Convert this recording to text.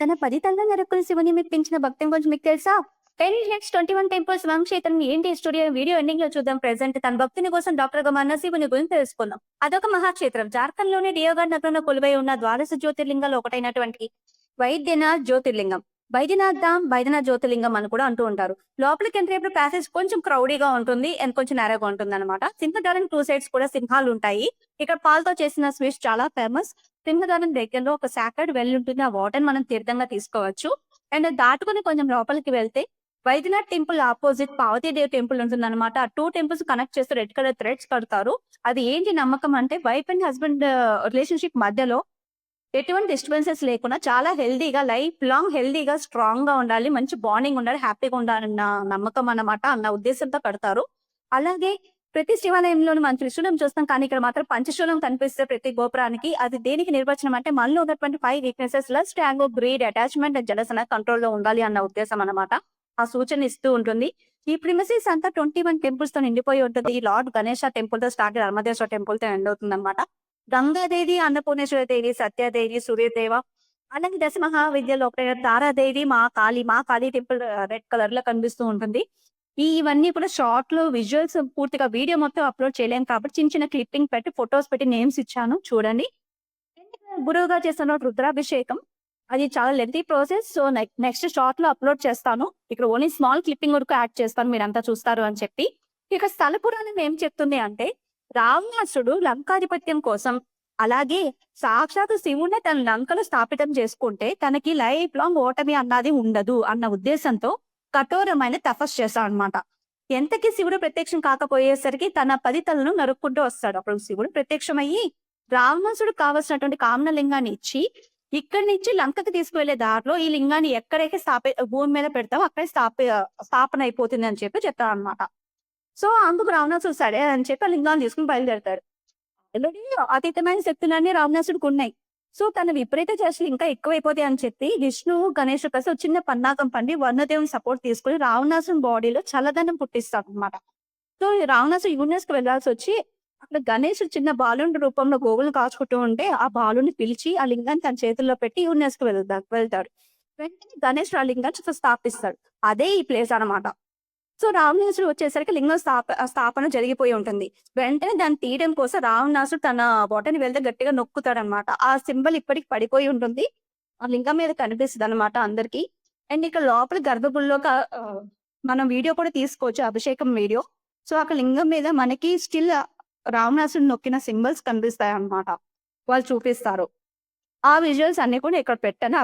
తన 10 తలల నరుక్కుని శివుని మెప్పించిన భక్తిని గురించి మీకు తెలుసా? 10x21 టెంపుల్స్ వంశీతన్ని ఏంటి స్టూడియో వీడియో ఎండింగ్ లో చూద్దాం. ప్రెజెంట్ తన భక్తిని కోసం డాక్టర్ మారిన శివుని గురించి తెలుసుకుందాం. అదొక మహాక్షేత్రం. జార్ఖండ్ లోని డియోగఢ్ నగరంలో కొలువై ఉన్న ద్వాదశ జ్యోతిర్లింగాల్లో ఒకటైనటువంటి వైద్యనాథ్ జ్యోతిర్లింగం. బైద్యనాథ్ ధామ్, బైద్యనాథ్ జ్యోతిర్లింగం అని కూడా అంటూ ఉంటారు. లోపలికి ఎంట్రీ అయినప్పుడు ప్యాసేజ్ కొంచెం క్రౌడీగా ఉంటుంది అండ్ కొంచెం నేరోగా ఉంటుంది అనమాట. సింహద్వారం 2 సైడ్స్ కూడా సింహాలు ఉంటాయి. ఇక్కడ పాలతో చేసిన స్వీట్స్ చాలా ఫేమస్. సింహద్వారం దగ్గరలో ఒక సాక్రెడ్ వెల్ ఉంటుంది. ఆ వాటర్ మనం తీర్థంగా తీసుకోవచ్చు. అండ్ దాటుకుని కొంచెం లోపలికి వెళ్తే Vaidyanath temple opposite Parvatidevi temple ఉంటుందన్నమాట. ఆ 2 టెంపుల్స్ కనెక్ట్ చేస్తూ రెడ్ కలర్ థ్రెడ్స్ కడతారు. అది ఏంటి నమ్మకం అంటే వైఫ్ అండ్ హస్బెండ్ రిలేషన్‌షిప్ మధ్యలో ఎటువంటి డిస్టర్బెన్సెస్ లేకుండా చాలా హెల్తీగా లైఫ్ లాంగ్ హెల్తీగా స్ట్రాంగ్ గా ఉండాలి. మంచి బాండింగ్ ఉండాలి. హ్యాపీగా ఉండాలన్న నమ్మకం అన్నమాట. అన్న ఉద్దేశంతో కడతారు. అలాగే ప్రతి శివాలయంలోను మనం త్రిశూలం చూస్తాం. కానీ ఇక్కడ మాత్రం పంచశూలం కనిపిస్తే ప్రతి గోపురానికి. అది దేనికి నిర్వచనం అంటే మనలో ఉన్నటువంటి 5 weaknesses lust, anger, greed, attachment and jealous అనేది కంట్రోల్‌లో ఉండాలి అన్న ఉద్దేశం అన్నమాట. ఆ సూచన ఇస్తూ ఉంటుంది. ఈ ప్రిమిసెస్ అంతా 21 టెంపుల్స్ తో నిండిపోయి ఉంటుంది. ఈ లార్డ్ గణేష టెంపుల్ తో స్టార్ట్ అయ్యి హనుమదేశ్వర టెంపుల్ తో ఎండ్ అవుతుందన్నమాట. గంగాదేవి, అన్నపూర్ణేశ్వరి దేవి, సత్యాదేవి, సూర్యదేవ, అలాగే దశ మహావిద్యలో ఒకటైన తారాదేవి, మా కాళీ టెంపుల్ రెడ్ కలర్ లో కనిపిస్తూ ఉంటుంది. ఇవన్నీ కూడా షార్ట్ లో విజువల్స్ పూర్తిగా వీడియో మొత్తం అప్లోడ్ చేయలేము కాబట్టి చిన్న చిన్న క్లిప్పింగ్ పెట్టి ఫొటోస్ పెట్టి నేమ్స్ ఇచ్చాను చూడండి. గురువుగా చేస్తున్న రుద్రాభిషేకం అది చాలా lengthy process. So next short లో అప్లోడ్ చేస్తాను. ఇక్కడ ఓన్లీ స్మాల్ క్లిప్పింగ్ వరకు యాడ్ చేస్తాను మీరంతా చూస్తారు అని చెప్పి. ఇక స్థల పురాణం ఏం చెప్తుంది అంటే రావణాసుడు లంకాధిపత్యం కోసం అలాగే సాక్షాత్ శివుణ్ణి తన లంకలో స్థాపితం చేసుకుంటే తనకి లైఫ్ లాంగ్ ఓటమి అన్నది ఉండదు అన్న ఉద్దేశంతో కఠోరమైన తపస్సు చేస్తాడు అనమాట. ఎంతకి శివుడు ప్రత్యక్షం కాకపోయేసరికి తన 10 తలను నరుక్కుంటూ వస్తాడు. అప్పుడు శివుడు ప్రత్యక్షమయ్యి రావణాసుడు కావలసినటువంటి కామన లింగాన్ని ఇచ్చి ఇక్కడి నుంచి లంకకి తీసుకువెళ్లే దారిలో ఈ లింగాన్ని ఎక్కడైతే భూమి మీద పెడతామో అక్కడే స్థాపన అయిపోతుంది అని చెప్పి చెప్తాడు అనమాట. సో అందుకు రావణాసుడు సరే అని చెప్పి ఆ లింగాన్ని తీసుకుని బయలుదేరతాడు. ఆల్రెడీ అతీతమైన శక్తులన్నీ రావణాసుడికి ఉన్నాయి. సో తన విపరీత చేష్టలు ఇంకా ఎక్కువైపోతాయి అని చెప్పి విష్ణువు, గణేశుడు కలిసి ఒక చిన్న పన్నాగం పండి వర్ణదేవుని సపోర్ట్ తీసుకుని రావణాసుని బాడీలో చల్లదనం పుట్టిస్తాడు అనమాట. సో ఈ రావణాసుడు యూనివర్స్ కి వెళ్లాల్సి వచ్చి అక్కడ గణేశుడు చిన్న బాలుని రూపంలో గోవులను కాచుకుంటూ ఉంటే ఆ బాలుని పిలిచి ఆ లింగాన్ని తన చేతుల్లో పెట్టి యూనివర్స్ కి వెళ్తాడు. వెంటనే గణేశుడు ఆ లింగాన్ని స్థాపిస్తాడు. అదే ఈ ప్లేస్ అన్నమాట. సో రావణాసుడు వచ్చేసరికి లింగం స్థాపన జరిగిపోయి ఉంటుంది. వెంటనే దాన్ని తీయడం కోసం రావణాసుడు తన బొటని వెళ్తే గట్టిగా నొక్కుతాడు అనమాట. ఆ సింబల్ ఇప్పటికి పడిపోయి ఉంటుంది. ఆ లింగం మీద కనిపిస్తుంది అనమాట అందరికి. అండ్ ఇక్కడ లోపల గర్భగుడిలో మనం వీడియో కూడా తీసుకోవచ్చు, అభిషేకం వీడియో. సో అక్కడ లింగం మీద మనకి స్టిల్ రావణాసుడు నొక్కిన సింబల్స్ కనిపిస్తాయి అన్నమాట. వాళ్ళు చూపిస్తారు. ఆ విజువల్స్ అన్ని కూడా ఇక్కడ పెట్టాను.